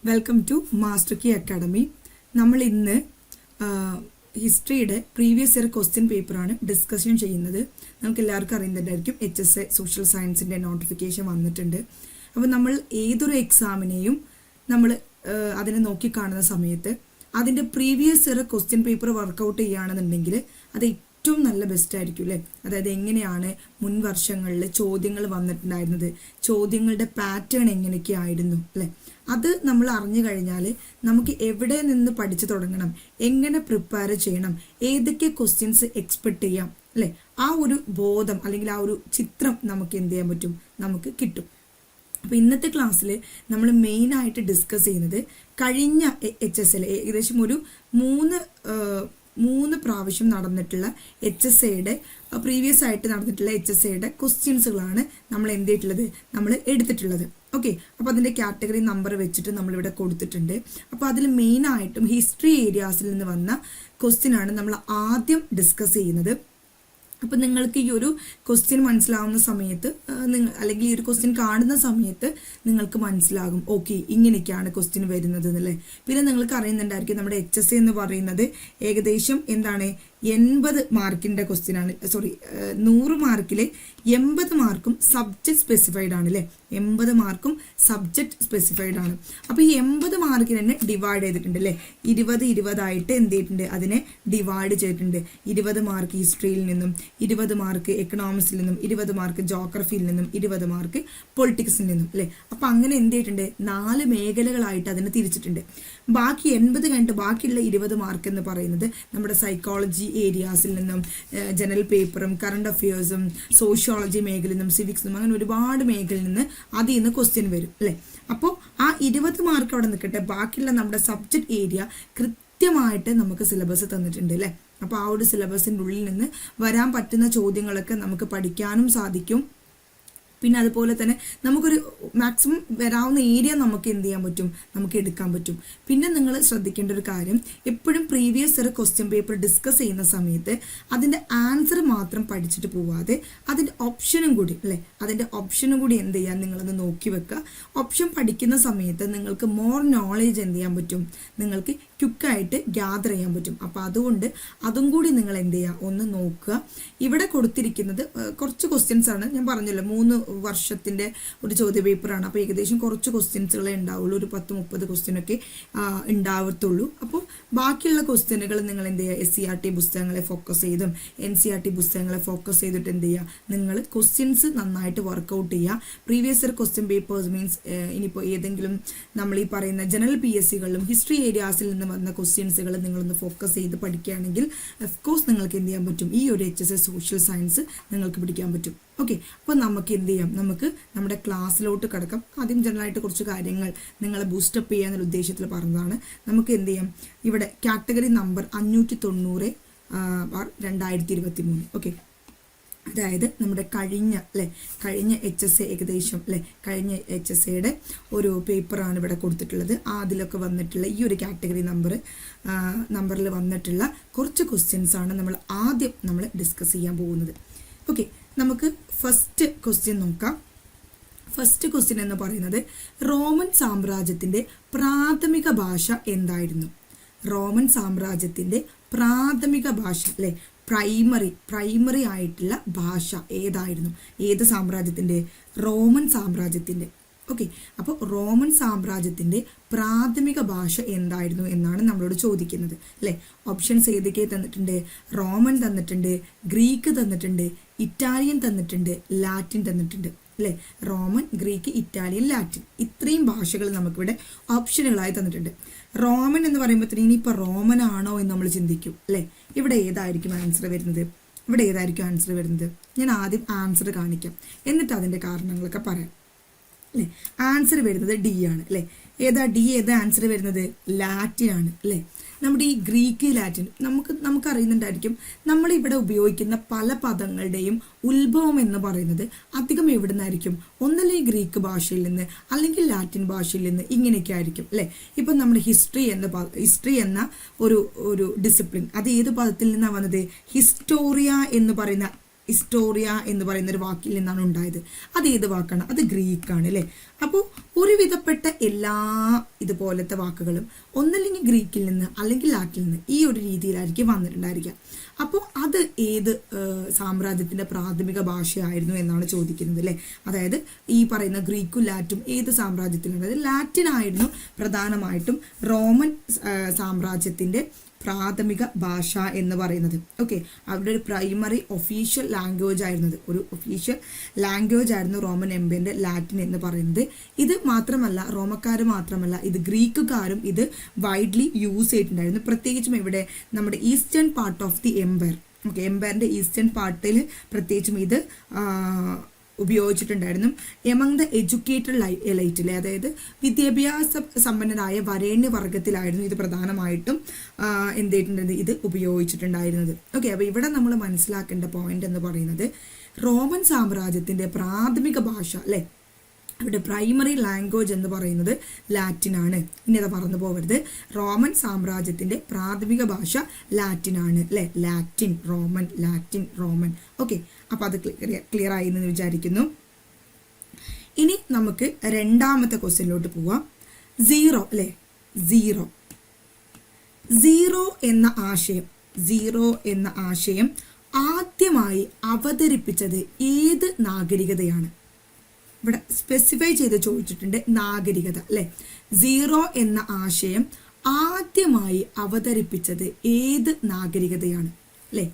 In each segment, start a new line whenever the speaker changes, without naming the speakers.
Welcome to master key academy. നമ്മൾ ഇന്ന് ഹിസ്റ്ററിയുടെ പ്രീവിയസ് ഇയർ ക്വസ്റ്റ്യൻ പേപ്പറാണ് ഡിസ്കഷൻ ചെയ്യുന്നത്. നമുക്ക് എല്ലാവർക്കും അറിയുന്നുണ്ടായിരിക്കും HSA സോഷ്യൽ സയൻസിൻ്റെ നോട്ടിഫിക്കേഷൻ വന്നിട്ടുണ്ട്. അപ്പോൾ നമ്മൾ ഏതൊരു എക്സാമിനെയും നമ്മൾ അതിനെ നോക്കിക്കാണുന്ന സമയത്ത് അതിൻ്റെ previous year question paper workout ചെയ്യുകയാണെന്നുണ്ടെങ്കിൽ അത് ഏറ്റവും നല്ല ബെസ്റ്റ് ആയിരിക്കും അല്ലേ. അതായത് എങ്ങനെയാണ് മുൻ വർഷങ്ങളിൽ ചോദ്യങ്ങൾ വന്നിട്ടുണ്ടായിരുന്നത്, ചോദ്യങ്ങളുടെ പാറ്റേൺ എങ്ങനെയൊക്കെ ആയിരുന്നു അല്ലേ, അത് നമ്മൾ അറിഞ്ഞു കഴിഞ്ഞാൽ നമുക്ക് എവിടെ നിന്ന് പഠിച്ചു തുടങ്ങണം, എങ്ങനെ പ്രിപ്പയർ ചെയ്യണം, ഏതൊക്കെ ക്വസ്റ്റ്യൻസ് എക്സ്പെക്ട് ചെയ്യാം അല്ലേ, ആ ഒരു ബോധം അല്ലെങ്കിൽ ആ ഒരു ചിത്രം നമുക്ക് എന്ത് ചെയ്യാൻ പറ്റും, നമുക്ക് കിട്ടും. അപ്പോൾ ഇന്നത്തെ ക്ലാസ്സിൽ നമ്മൾ മെയിനായിട്ട് ഡിസ്കസ് ചെയ്യുന്നത് കഴിഞ്ഞ HSA ഏകദേശം ഒരു മൂന്ന് പ്രാവശ്യം നടന്നിട്ടുള്ള HSAയുടെ പ്രീവിയസ് ആയിട്ട് നടന്നിട്ടുള്ള HSAയുടെ ക്വസ്റ്റ്യൻസുകളാണ് നമ്മൾ എന്ത് ചെയ്തിട്ടുള്ളത്, നമ്മൾ എടുത്തിട്ടുള്ളത്. ഓക്കെ, അപ്പോൾ അതിൻ്റെ കാറ്റഗറി നമ്പർ വെച്ചിട്ട് നമ്മളിവിടെ കൊടുത്തിട്ടുണ്ട്. അപ്പോൾ അതിൽ മെയിനായിട്ടും ഹിസ്റ്ററി ഏരിയാസിൽ നിന്ന് വന്ന ക്വസ്റ്റ്യനാണ് നമ്മൾ ആദ്യം ഡിസ്കസ് ചെയ്യുന്നത്. അപ്പോൾ നിങ്ങൾക്ക് ഈ ഒരു ക്വസ്റ്റ്യൻ മനസ്സിലാവുന്ന സമയത്ത് അല്ലെങ്കിൽ ഈ ഒരു ക്വസ്റ്റ്യൻ കാണുന്ന സമയത്ത് നിങ്ങൾക്ക് മനസ്സിലാകും ഓക്കെ ഇങ്ങനെയൊക്കെയാണ് ക്വസ്റ്റ്യൻ വരുന്നത് എന്നല്ലേ. പിന്നെ നിങ്ങൾക്ക് അറിയുന്നുണ്ടായിരിക്കും നമ്മുടെ HSA എന്ന് പറയുന്നത് ഏകദേശം എന്താണ് 80 മാർക്കിൻ്റെ ക്വസ്റ്റ്യൻ ആണ്. 100 മാർക്കിൽ 80 മാർക്കും സബ്ജക്ട് സ്പെസിഫൈഡ് ആണ് അല്ലേ. 80 മാർക്കും സബ്ജക്ട് സ്പെസിഫൈഡ് ആണ്. അപ്പോൾ ഈ 80 മാർക്കിന് തന്നെ ഡിവൈഡ് ചെയ്തിട്ടുണ്ട് അല്ലേ. 20 ആയിട്ട് എന്ത് ചെയ്തിട്ടുണ്ട്, അതിനെ ഡിവൈഡ് ചെയ്തിട്ടുണ്ട്. 20 മാർക്ക് ഹിസ്റ്ററിയിൽ നിന്നും, 20 മാർക്ക് എക്കണോമിക്സിൽ നിന്നും, 20 മാർക്ക് ജോഗ്രഫിയിൽ നിന്നും, 20 മാർക്ക് പൊളിറ്റിക്സിൽ നിന്നും അല്ലേ. അപ്പോൾ അങ്ങനെ എന്ത് ചെയ്തിട്ടുണ്ട്, 4 മേഖലകളായിട്ട് അതിനെ തിരിച്ചിട്ടുണ്ട്. ബാക്കി 80 കഴിഞ്ഞിട്ട് ബാക്കിയുള്ള 20 മാർക്ക് എന്ന് പറയുന്നത് നമ്മുടെ സൈക്കോളജി ഏരിയാസിൽ നിന്നും, ജനറൽ പേപ്പറും കറണ്ട് അഫയേഴ്സും സോഷ്യോളജി മേഖലയിൽ നിന്നും, സിവിക്സ് നിന്നും, അങ്ങനെ ഒരുപാട് മേഖലയിൽ നിന്ന് അതിൽ നിന്ന് ക്വസ്റ്റ്യൻ വരും അല്ലേ. അപ്പോൾ ആ 20 മാർക്ക് അവിടെ നിൽക്കട്ടെ, ബാക്കിയുള്ള നമ്മുടെ സബ്ജക്ട് ഏരിയ കൃത്യമായിട്ട് നമുക്ക് സിലബസ് തന്നിട്ടുണ്ട് അല്ലേ. അപ്പോൾ ആ ഒരു സിലബസിൻ്റെ ഉള്ളിൽ നിന്ന് വരാൻ പറ്റുന്ന ചോദ്യങ്ങളൊക്കെ നമുക്ക് പഠിക്കാനും സാധിക്കും. പിന്നെ അതുപോലെ തന്നെ നമുക്കൊരു മാക്സിമം വരാവുന്ന ഏരിയ നമുക്ക് എന്ത് ചെയ്യാൻ പറ്റും, നമുക്ക് എടുക്കാൻ പറ്റും. പിന്നെ നിങ്ങൾ ശ്രദ്ധിക്കേണ്ട ഒരു കാര്യം, എപ്പോഴും previous year question paper discuss ചെയ്യുന്ന സമയത്ത് അതിൻ്റെ ആൻസർ മാത്രം പഠിച്ചിട്ട് പോവാതെ അതിൻ്റെ ഓപ്ഷനും കൂടി അല്ലേ, അതിൻ്റെ ഓപ്ഷനും കൂടി എന്ത് ചെയ്യാൻ നിങ്ങളൊന്ന് നോക്കി വെക്കുക. ഓപ്ഷൻ പഠിക്കുന്ന സമയത്ത് നിങ്ങൾക്ക് മോർ നോളേജ് എന്ത് ചെയ്യാൻ പറ്റും, നിങ്ങൾക്ക് ക്വിക്കായിട്ട് ഗ്യാദർ ചെയ്യാൻ പറ്റും. അപ്പോൾ അതുകൊണ്ട് അതും കൂടി നിങ്ങൾ എന്ത് ചെയ്യുക, ഒന്ന് നോക്കുക. ഇവിടെ കൊടുത്തിരിക്കുന്നത് കുറച്ച് ക്വസ്റ്റ്യൻസ് ആണ്, ഞാൻ പറഞ്ഞല്ലോ 3 വർഷത്തിൻ്റെ ഒരു ചോദ്യ പേപ്പറാണ്. അപ്പോൾ ഏകദേശം കുറച്ച് ക്വസ്റ്റ്യൻസുകളെ ഉണ്ടാവുള്ളൂ, ഒരു 10-30 ക്വസ്റ്റ്യനൊക്കെ ഉണ്ടാവത്തുള്ളൂ. അപ്പോൾ ബാക്കിയുള്ള ക്വസ്റ്റ്യനുകൾ നിങ്ങൾ എന്ത് ചെയ്യുക, SCERT പുസ്തകങ്ങളെ ഫോക്കസ് ചെയ്തും NCERT പുസ്തകങ്ങളെ ഫോക്കസ് ചെയ്തിട്ട് എന്ത് ചെയ്യുക, നിങ്ങൾ ക്വസ്റ്റ്യൻസ് നന്നായിട്ട് വർക്കൗട്ട് ചെയ്യുക. Previous year question papers means ഇനിയിപ്പോൾ ഏതെങ്കിലും നമ്മൾ ഈ പറയുന്ന ജനറൽ PSCകളിലും ഹിസ്റ്ററി ഏരിയാസിൽ നിന്ന് വന്ന ക്വസ്റ്റ്യൻസുകൾ നിങ്ങളൊന്ന് ഫോക്കസ് ചെയ്ത് പഠിക്കുകയാണെങ്കിൽ ഓഫ്കോഴ്സ് നിങ്ങൾക്ക് എന്ത് ചെയ്യാൻ പറ്റും, ഈ ഒരു HSA സോഷ്യൽ സയൻസ് നിങ്ങൾക്ക് പിടിക്കാൻ പറ്റും. ഓക്കെ, അപ്പോൾ നമുക്ക് എന്ത് ചെയ്യാം, നമുക്ക് നമ്മുടെ ക്ലാസ്സിലോട്ട് കിടക്കാം. ആദ്യം ജനറലായിട്ട് കുറച്ച് കാര്യങ്ങൾ നിങ്ങളെ ബൂസ്റ്റപ്പ് ചെയ്യാന്നൊരു ഉദ്ദേശത്തിൽ പറഞ്ഞതാണ്. നമുക്ക് എന്ത് ചെയ്യാം, ഇവിടെ കാറ്റഗറി നമ്പർ 590/2023. ഓക്കെ, അതായത് നമ്മുടെ കഴിഞ്ഞ HSA ഏകദേശം കഴിഞ്ഞ HSAയുടെ ഒരു പേപ്പറാണ് ഇവിടെ കൊടുത്തിട്ടുള്ളത്. അതിലൊക്കെ വന്നിട്ടുള്ള ഈ ഒരു കാറ്റഗറി നമ്പറിൽ വന്നിട്ടുള്ള കുറച്ച് ക്വസ്റ്റ്യൻസ് ആണ് ആദ്യം നമ്മൾ ഡിസ്കസ് ചെയ്യാൻ പോകുന്നത്. ഓക്കെ, നമുക്ക് ഫസ്റ്റ് ക്വസ്റ്റ്യൻ നോക്കാം. ഫസ്റ്റ് ക്വസ്റ്റ്യൻ എന്ന് പറയുന്നത് റോമൻ സാമ്രാജ്യത്തിൻ്റെ പ്രാഥമിക ഭാഷ എന്തായിരുന്നു? റോമൻ സാമ്രാജ്യത്തിൻ്റെ പ്രാഥമിക ഭാഷ അല്ലേ, പ്രൈമറി ആയിട്ടുള്ള ഭാഷ ഏതായിരുന്നു? ഏത് സാമ്രാജ്യത്തിൻ്റെ? റോമൻ സാമ്രാജ്യത്തിൻ്റെ. ഓക്കെ, അപ്പോൾ റോമൻ സാമ്രാജ്യത്തിൻ്റെ പ്രാഥമിക ഭാഷ എന്തായിരുന്നു എന്നാണ് നമ്മളോട് ചോദിക്കുന്നത് അല്ലേ. ഓപ്ഷൻസ് ഏതൊക്കെ തന്നിട്ടുണ്ട്? റോമൻ തന്നിട്ടുണ്ട്, ഗ്രീക്ക് തന്നിട്ടുണ്ട്, ഇറ്റാലിയൻ തന്നിട്ടുണ്ട്, ലാറ്റിൻ തന്നിട്ടുണ്ട് അല്ലേ. റോമൻ, ഗ്രീക്ക്, ഇറ്റാലിയൻ, ലാറ്റിൻ ഇത്രയും ഭാഷകൾ നമുക്കിവിടെ ഓപ്ഷനുകളായി തന്നിട്ടുണ്ട്. റോമൻ എന്ന് പറയുമ്പോഴത്തേന് ഇനിയിപ്പോൾ റോമൻ ആണോ എന്ന് നമ്മൾ ചിന്തിക്കും അല്ലേ. ഇവിടെ ഏതായിരിക്കും ആൻസർ വരുന്നത്? ഞാൻ ആദ്യം ആൻസർ കാണിക്കാം, എന്നിട്ട് അതിൻ്റെ കാരണങ്ങളൊക്കെ പറയാം അല്ലേ. ആൻസർ വരുന്നത് D ആണ് അല്ലേ. ഏതാ ആൻസർ വരുന്നത്? ലാറ്റിൻ ആണ് അല്ലേ. നമ്മുടെ ഈ ഗ്രീക്ക്, ലാറ്റിൻ നമുക്ക് അറിയുന്നുണ്ടായിരിക്കും. നമ്മളിവിടെ ഉപയോഗിക്കുന്ന പല പദങ്ങളുടെയും ഉത്ഭവം എന്ന് പറയുന്നത് അധികം എവിടെ നിന്നായിരിക്കും? ഒന്നല്ലെങ്കിൽ ഗ്രീക്ക് ഭാഷയിൽ നിന്ന്, അല്ലെങ്കിൽ ലാറ്റിൻ ഭാഷയിൽ നിന്ന്, ഇങ്ങനെയൊക്കെ ആയിരിക്കും അല്ലേ. ഇപ്പം നമ്മൾ ഹിസ്റ്ററി എന്ന ഒരു ഡിസിപ്ലിൻ അത് ഏത് പദത്തിൽ നിന്നാണ് വന്നത്? ഹിസ്റ്റോറിയ എന്ന് പറയുന്ന ഹിസ്റ്റോറിയ എന്ന് പറയുന്ന ഒരു വാക്കിൽ നിന്നാണ് ഉണ്ടായത്. അത് ഏത് വാക്കാണ്? അത് ഗ്രീക്കാണ് അല്ലേ. അപ്പോൾ ഒരുവിധപ്പെട്ട എല്ലാ ഇതുപോലത്തെ വാക്കുകളും ഒന്നല്ലെങ്കിൽ ഗ്രീക്കിൽ നിന്ന് അല്ലെങ്കിൽ ലാറ്റിൽ നിന്ന് ഈ ഒരു രീതിയിലായിരിക്കും വന്നിട്ടുണ്ടായിരിക്കുക. അപ്പോൾ അത് ഏത് സാമ്രാജ്യത്തിന്റെ പ്രാഥമിക ഭാഷയായിരുന്നു എന്നാണ് ചോദിക്കുന്നത് അല്ലേ. അതായത് ഈ പറയുന്ന ഗ്രീക്കും ലാറ്റും ഏത് സാമ്രാജ്യത്തിലുണ്ട്? ലാറ്റിൻ ആയിരുന്നു പ്രധാനമായിട്ടും റോമൻ സാമ്രാജ്യത്തിന്റെ പ്രാഥമിക ഭാഷ എന്ന് പറയുന്നത്. ഓക്കെ, അവരുടെ ഒരു പ്രൈമറി ഒഫീഷ്യൽ ലാംഗ്വേജ് ആയിരുന്നത്, ഒരു ഒഫീഷ്യൽ ലാംഗ്വേജ് ആയിരുന്നു റോമൻ എംപയറിന്റെ ലാറ്റിൻ എന്ന് പറയുന്നത്. ഇത് മാത്രമല്ല, റോമക്കാർ മാത്രമല്ല, ഇത് ഗ്രീക്കുകാരും ഇത് വൈഡ്ലി യൂസ് ചെയ്തിട്ടുണ്ടായിരുന്നു. പ്രത്യേകിച്ചും ഇവിടെ നമ്മുടെ eastern part of the empire, okay, എംപയറിന്റെ ഈസ്റ്റേൺ പാർട്ടിൽ പ്രത്യേകിച്ചും ഇത് ഉപയോഗിച്ചിട്ടുണ്ടായിരുന്നു. എമംഗ് ദ എഡ്യൂക്കേറ്റഡ് എലൈറ്റിലെ, അതായത് വിദ്യാഭ്യാസ സമ്പന്നരായ വരേണ്യ വർഗത്തിലായിരുന്നു ഇത് പ്രധാനമായിട്ടും എന്ത് ചെയ്തിട്ടുണ്ടായിരുന്നത്, ഇത് ഉപയോഗിച്ചിട്ടുണ്ടായിരുന്നത്. ഓക്കെ, അപ്പോൾ ഇവിടെ നമ്മൾ മനസ്സിലാക്കേണ്ട പോയിന്റ് എന്ന് പറയുന്നത് റോമൻ സാമ്രാജ്യത്തിന്റെ പ്രാഥമിക ഭാഷ അല്ലെ, അവിടെ പ്രൈമറി ലാംഗ്വേജ് എന്ന് പറയുന്നത് ലാറ്റിൻ ആണ്. ഇനി അത് മറന്നു പോകരുത്. റോമൻ സാമ്രാജ്യത്തിന്റെ പ്രാഥമിക ഭാഷ ലാറ്റിൻ ആണ് അല്ലെ. Latin Roman, Latin Roman. Okay, അപ്പൊ അത് ക്ലിയർ ആയി എന്ന് വിചാരിക്കുന്നു. ഇനി നമുക്ക് രണ്ടാമത്തെ ക്വസ്റ്റ്യനിലോട്ട് പോവാം. സീറോ അല്ലെ, സീറോ. സീറോ എന്ന ആശയം ആദ്യമായി അവതരിപ്പിച്ചത് ഏത് നാഗരികതയാണ്? ഇവിടെ സ്പെസിഫൈ ചെയ്ത് ചോദിച്ചിട്ടുണ്ട് നാഗരികത അല്ലെ. സീറോ എന്ന ആശയം ആദ്യമായി അവതരിപ്പിച്ചത് ഏത് നാഗരികതയാണ് അല്ലെ?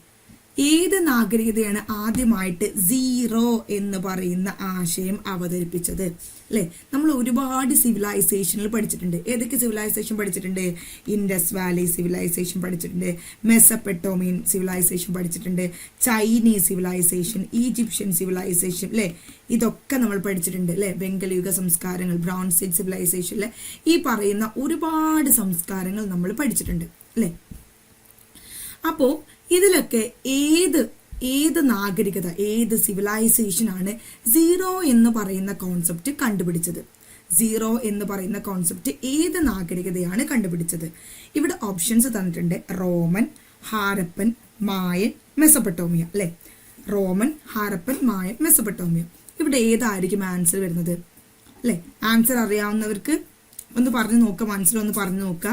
ഏത് നാഗരികതയാണ് ആദ്യമായിട്ട് സീറോ എന്ന് പറയുന്ന ആശയം അവതരിപ്പിച്ചത് അല്ലെ? നമ്മൾ ഒരുപാട് സിവിലൈസേഷനിൽ പഠിച്ചിട്ടുണ്ട്. ഏതൊക്കെ സിവിലൈസേഷൻ പഠിച്ചിട്ടുണ്ട്? ഇൻഡസ് വാലി സിവിലൈസേഷൻ പഠിച്ചിട്ടുണ്ട്, മെസപ്പൊട്ടേമിയൻ സിവിലൈസേഷൻ പഠിച്ചിട്ടുണ്ട്, ചൈനീസ് സിവിലൈസേഷൻ, ഈജിപ്ഷ്യൻ സിവിലൈസേഷൻ അല്ലെ, ഇതൊക്കെ നമ്മൾ പഠിച്ചിട്ടുണ്ട് അല്ലെ. വെങ്കലയുഗ സംസ്കാരങ്ങൾ, ബ്രോൺസ് ഏജ് സിവിലൈസേഷനിലെ ഈ പറയുന്ന ഒരുപാട് സംസ്കാരങ്ങൾ നമ്മൾ പഠിച്ചിട്ടുണ്ട് അല്ലെ. അപ്പോ ഇതിലൊക്കെ ഏത് നാഗരികത, ഏത് സിവിലൈസേഷൻ ആണ് സീറോ എന്ന് പറയുന്ന കോൺസെപ്റ്റ് കണ്ടുപിടിച്ചത്? സീറോ എന്ന് പറയുന്ന കോൺസെപ്റ്റ് ഏത് നാഗരികതയാണ് കണ്ടുപിടിച്ചത്? ഇവിടെ ഓപ്ഷൻസ് തന്നിട്ടുണ്ട്: റോമൻ, ഹാരപ്പൻ, മായൻ, മെസപ്പൊട്ടേമിയ അല്ലെ. റോമൻ, ഹാരപ്പൻ, മായൻ, മെസപ്പൊട്ടേമിയ. ഇവിടെ ഏതായിരിക്കും ആൻസർ വരുന്നത് അല്ലെ? ആൻസർ അറിയാവുന്നവർക്ക് ഒന്ന് പറഞ്ഞു നോക്കുക, മനസ്സിലൊന്ന് പറഞ്ഞു നോക്കുക.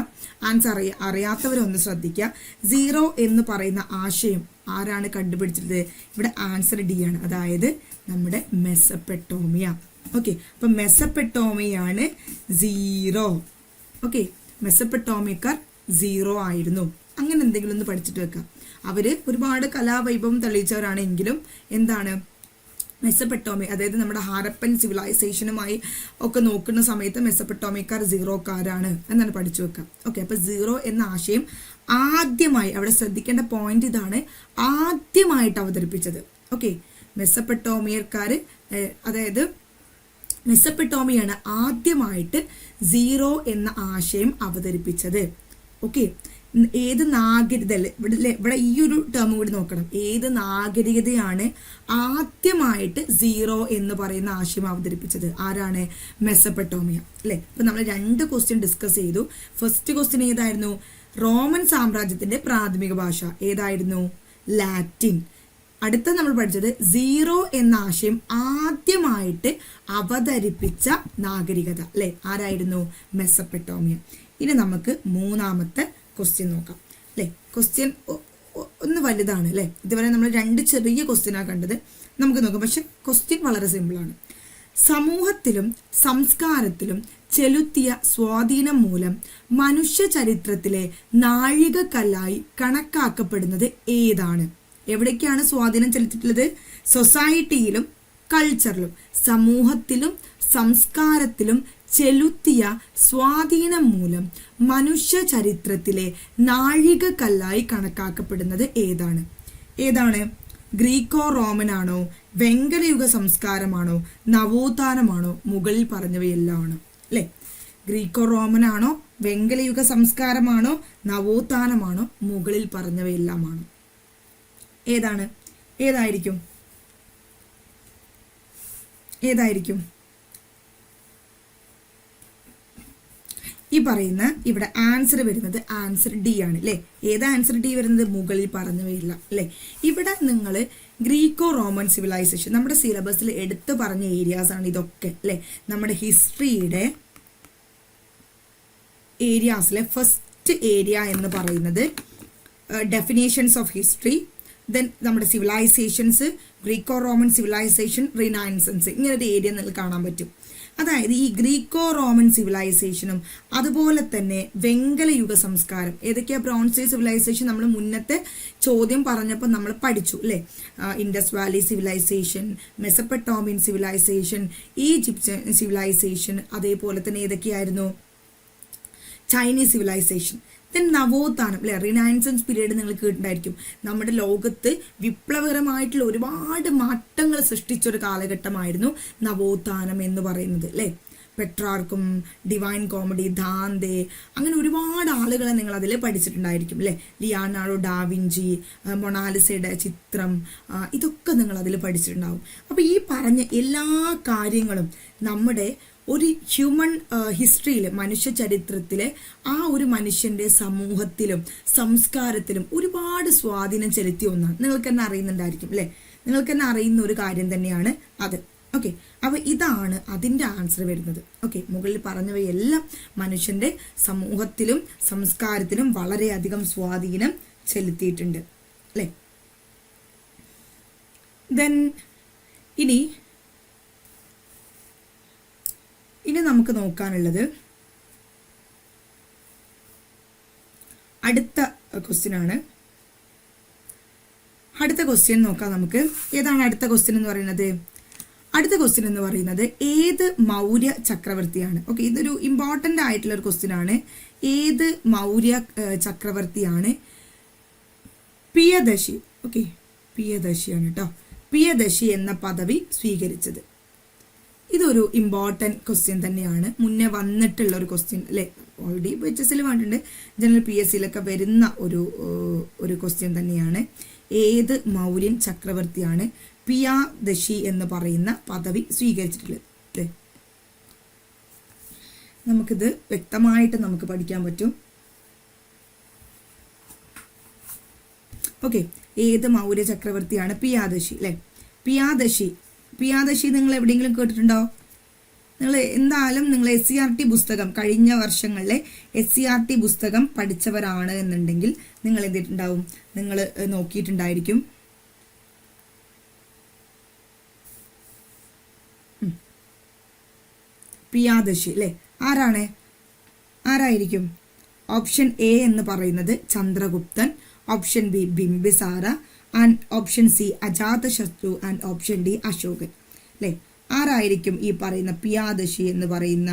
ആൻസർ അറിയാത്തവരൊന്ന് ശ്രദ്ധിക്കുക. സീറോ എന്ന് പറയുന്ന ആശയം ആരാണ് കണ്ടുപിടിച്ചത്? ഇവിടെ ആൻസർ ഡി ആണ്, അതായത് നമ്മുടെ മെസപ്പൊട്ടേമിയ. ഓക്കെ, അപ്പൊ മെസപ്പൊട്ടേമിയാണ് സീറോ. ഓക്കെ, മെസപ്പൊട്ടേമിയക്കാർ സീറോ ആയിരുന്നു. അങ്ങനെ എന്തെങ്കിലും ഒന്ന് പഠിച്ചിട്ട് വെക്കാം. അവര് ഒരുപാട് കലാവൈഭവം തെളിയിച്ചവരാണെങ്കിലും എന്താണ്, മെസപ്പൊട്ടേമിയ, അതായത് നമ്മുടെ ഹാരപ്പൻ സിവിലൈസേഷനുമായി ഒക്കെ നോക്കുന്ന സമയത്ത് മെസപ്പൊട്ടേമിയക്കാർ സീറോക്കാരാണ് എന്നാണ് പഠിച്ചു വെക്കുക. ഓക്കെ, അപ്പൊ സീറോ എന്ന ആശയം ആദ്യമായി, അവിടെ ശ്രദ്ധിക്കേണ്ട പോയിന്റ് ഇതാണ്, ആദ്യമായിട്ട് അവതരിപ്പിച്ചത്. ഓക്കെ, മെസപ്പൊട്ടേമിയക്കാര്, അതായത് മെസപ്പൊട്ടേമിയാണ് ആദ്യമായിട്ട് സീറോ എന്ന ആശയം അവതരിപ്പിച്ചത്. ഓക്കെ, ഏത് നാഗരികത, ഇവിടെ ഈ ഒരു ടേം കൂടി നോക്കണം. ഏത് നാഗരികതയാണ് ആദ്യമായിട്ട് സീറോ എന്ന് പറയുന്ന ആശയം അവതരിപ്പിച്ചത്? ആരാണ്? മെസപ്പൊട്ടേമിയ അല്ലെ. ഇപ്പൊ നമ്മൾ 2 ക്വസ്റ്റ്യൻ ഡിസ്കസ് ചെയ്തു. ഫസ്റ്റ് ക്വസ്റ്റ്യൻ ഏതായിരുന്നു? റോമൻ സാമ്രാജ്യത്തിന്റെ പ്രാഥമിക ഭാഷ ഏതായിരുന്നു? ലാറ്റിൻ. അടുത്ത നമ്മൾ പഠിച്ചത് സീറോ എന്ന ആശയം ആദ്യമായിട്ട് അവതരിപ്പിച്ച നാഗരികത അല്ലെ, ആരായിരുന്നു? മെസപ്പൊട്ടേമിയ. ഇനി നമുക്ക് മൂന്നാമത്തെ ക്വസ്റ്റ്യൻ നോക്കാം അല്ലെ. ക്വസ്റ്റ്യൻ ഒന്ന് വലുതാണ് അല്ലെ. ഇതുവരെ നമ്മൾ 2 ചെറിയ ക്വസ്റ്റ്യനാണ് കണ്ടത്. നമുക്ക് നോക്കാം, പക്ഷെ ക്വസ്റ്റ്യൻ വളരെ സിമ്പിളാണ്. സമൂഹത്തിലും സംസ്കാരത്തിലും ചെലുത്തിയ സ്വാധീനം മൂലം മനുഷ്യ ചരിത്രത്തിലെ നാഴികക്കല്ലായി കണക്കാക്കപ്പെടുന്നത് ഏതാണ്? എവിടേക്കാണ് സ്വാധീനം ചെലുത്തിയിട്ടുള്ളത്? സൊസൈറ്റിയിലും കൾച്ചറിലും, സമൂഹത്തിലും സംസ്കാരത്തിലും ചെലുത്തിയ സ്വാധീനം മൂലം മനുഷ്യ ചരിത്രത്തിലെ നാഴികക്കല്ലായി കണക്കാക്കപ്പെടുന്നത് ഏതാണ്? ഗ്രീക്കോ റോമൻ ആണോ, വെങ്കലയുഗ സംസ്കാരമാണോ, നവോത്ഥാനമാണോ, മുകളിൽ പറഞ്ഞവയെല്ലാം ആണോ അല്ലെ? ഗ്രീക്കോ റോമൻ ആണോ, വെങ്കലയുഗ സംസ്കാരമാണോ, നവോത്ഥാനമാണോ, മുകളിൽ പറഞ്ഞവയെല്ലാം ആണോ? ഏതായിരിക്കും? ഈ പറയുന്ന ഇവിടെ ആൻസർ വരുന്നത് ആൻസർ ഡി ആണ് അല്ലേ. ഏത് ആൻസർ ഡി വരുന്നത്? മുകളിൽ പറഞ്ഞവയില്ല അല്ലേ. ഇവിടെ നിങ്ങൾ ഗ്രീക്കോ റോമൻ സിവിലൈസേഷൻ നമ്മുടെ സിലബസിൽ എടുത്തു പറഞ്ഞ ഏരിയാസ് ആണ് ഇതൊക്കെ അല്ലേ. നമ്മുടെ ഹിസ്റ്ററിയുടെ ഏരിയാസിലെ ഫസ്റ്റ് ഏരിയ എന്ന് പറയുന്നത് ഡെഫിനേഷൻസ് ഓഫ് ഹിസ്റ്ററി, ദെൻ നമ്മുടെ civilizations, Greco Roman civilization, renaissance, ഇങ്ങനെ ഒരു ഏരിയ നിങ്ങൾക്ക് കാണാൻ പറ്റും. അതായത് ഈ ഗ്രീക്കോ റോമൻ സിവിലൈസേഷനും അതുപോലെ തന്നെ വെങ്കലയുഗ സംസ്കാരം, ഏതൊക്കെയാ ബ്രോൺസ് ഏജ് സിവിലൈസേഷൻ നമ്മൾ മുന്നത്തെ ചോദ്യം പറഞ്ഞപ്പോൾ നമ്മൾ പഠിച്ചു അല്ലേ. Indus valley civilization, Mesopotamian civilization, Egyptian civilization, അതേപോലെ തന്നെ ഏതൊക്കെയായിരുന്നു ചൈനീസ് സിവിലൈസേഷൻ. ദെൻ നവോത്ഥാനം അല്ലെ, റിനൈസൻസ് പീരീഡ് നിങ്ങൾ കേട്ടിട്ടുണ്ടായിരിക്കും. നമ്മുടെ ലോകത്ത് വിപ്ലവകരമായിട്ടുള്ള ഒരുപാട് മാറ്റങ്ങൾ സൃഷ്ടിച്ചൊരു കാലഘട്ടമായിരുന്നു നവോത്ഥാനം എന്ന് പറയുന്നത് അല്ലേ. പെട്രാർക്കും, ഡിവൈൻ കോമഡി, ദാന്തെ, അങ്ങനെ ഒരുപാട് ആളുകളെ നിങ്ങൾ അതിൽ പഠിച്ചിട്ടുണ്ടായിരിക്കും അല്ലേ. ലിയാനാർഡോ ഡാവിഞ്ചി, മൊണാലിസയുടെ ചിത്രം, ഇതൊക്കെ നിങ്ങൾ അതിൽ പഠിച്ചിട്ടുണ്ടാവും. അപ്പോൾ ഈ പറഞ്ഞ എല്ലാ കാര്യങ്ങളും നമ്മുടെ ഒരു ഹ്യൂമൻ ഹിസ്റ്ററിയിൽ, മനുഷ്യ ചരിത്രത്തിലെ ആ ഒരു മനുഷ്യന്റെ സമൂഹത്തിലും സംസ്കാരത്തിലും ഒരുപാട് സ്വാധീനം ചെലുത്തിയ ഒന്നാണ്. നിങ്ങൾക്ക് തന്നെ അറിയുന്നുണ്ടായിരിക്കും അല്ലേ. നിങ്ങൾക്ക് തന്നെ അറിയുന്ന ഒരു കാര്യം തന്നെയാണ് അത്. ഓക്കെ, അപ്പോൾ ഇതാണ് അതിൻ്റെ ആൻസർ വരുന്നത്. ഓക്കെ, മുകളിൽ പറഞ്ഞവയെല്ലാം മനുഷ്യന്റെ സമൂഹത്തിലും സംസ്കാരത്തിലും വളരെയധികം സ്വാധീനം ചെലുത്തിയിട്ടുണ്ട് അല്ലേ. ദെൻ ഇനി നമുക്ക് നോക്കാനുള്ളത് അടുത്ത ക്വസ്റ്റ്യൻ ആണ്. അടുത്ത ക്വസ്റ്റ്യൻ നോക്കാം നമുക്ക്. ഏതാണ് അടുത്ത ക്വസ്റ്റ്യൻ എന്ന് പറയുന്നത്? അടുത്ത ക്വസ്റ്റ്യൻ എന്ന് പറയുന്നത് ഏത് മൗര്യ ചക്രവർത്തിയാണ്? ഓക്കെ, ഇതൊരു ഇമ്പോർട്ടൻ്റ് ആയിട്ടുള്ള ഒരു ക്വസ്റ്റ്യൻ ആണ്. ഏത് മൗര്യ ചക്രവർത്തിയാണ് പിയദശി? ഓക്കെ, പിയദശിയാണ് കേട്ടോ. പിയദശി എന്ന പദവി സ്വീകരിച്ചത്. ഇതൊരു ഇമ്പോർട്ടൻറ്റ് ക്വസ്റ്റ്യൻ തന്നെയാണ്. മുന്നേ വന്നിട്ടുള്ള ഒരു ക്വസ്റ്റ്യൻ അല്ലേ. ഓൾറെഡി HSൽ വന്നിട്ടുണ്ട്, ജനറൽ PSCയിലൊക്കെ വരുന്ന ഒരു ക്വസ്റ്റ്യൻ തന്നെയാണ്. ഏത് മൗര്യൻ ചക്രവർത്തിയാണ് പിയാദശി എന്ന് പറയുന്ന പദവി സ്വീകരിച്ചിട്ടുള്ളത്? നമുക്കിത് വ്യക്തമായിട്ട് നമുക്ക് പഠിക്കാൻ പറ്റും. ഓക്കെ, ഏത് മൗര്യ ചക്രവർത്തിയാണ് പിയാദശി അല്ലേ. പിയാദശി നിങ്ങൾ എവിടെയെങ്കിലും കേട്ടിട്ടുണ്ടോ? നിങ്ങൾ എന്തായാലും നിങ്ങൾ SCERT പുസ്തകം, കഴിഞ്ഞ വർഷങ്ങളിലെ SCERT പുസ്തകം പഠിച്ചവരാണ് എന്നുണ്ടെങ്കിൽ നിങ്ങൾ എന്തിട്ടുണ്ടാവും, നിങ്ങൾ നോക്കിയിട്ടുണ്ടായിരിക്കും. പിയാദശി അല്ലേ, ആരായിരിക്കും? ഓപ്ഷൻ A എന്ന് പറയുന്നത് ചന്ദ്രഗുപ്തൻ, option B Bimbisara, and option C Ajatashatru, and option D അശോകൻ അല്ലേ. ആരായിരിക്കും ഈ പറയുന്ന പിയാദശി എന്ന് പറയുന്ന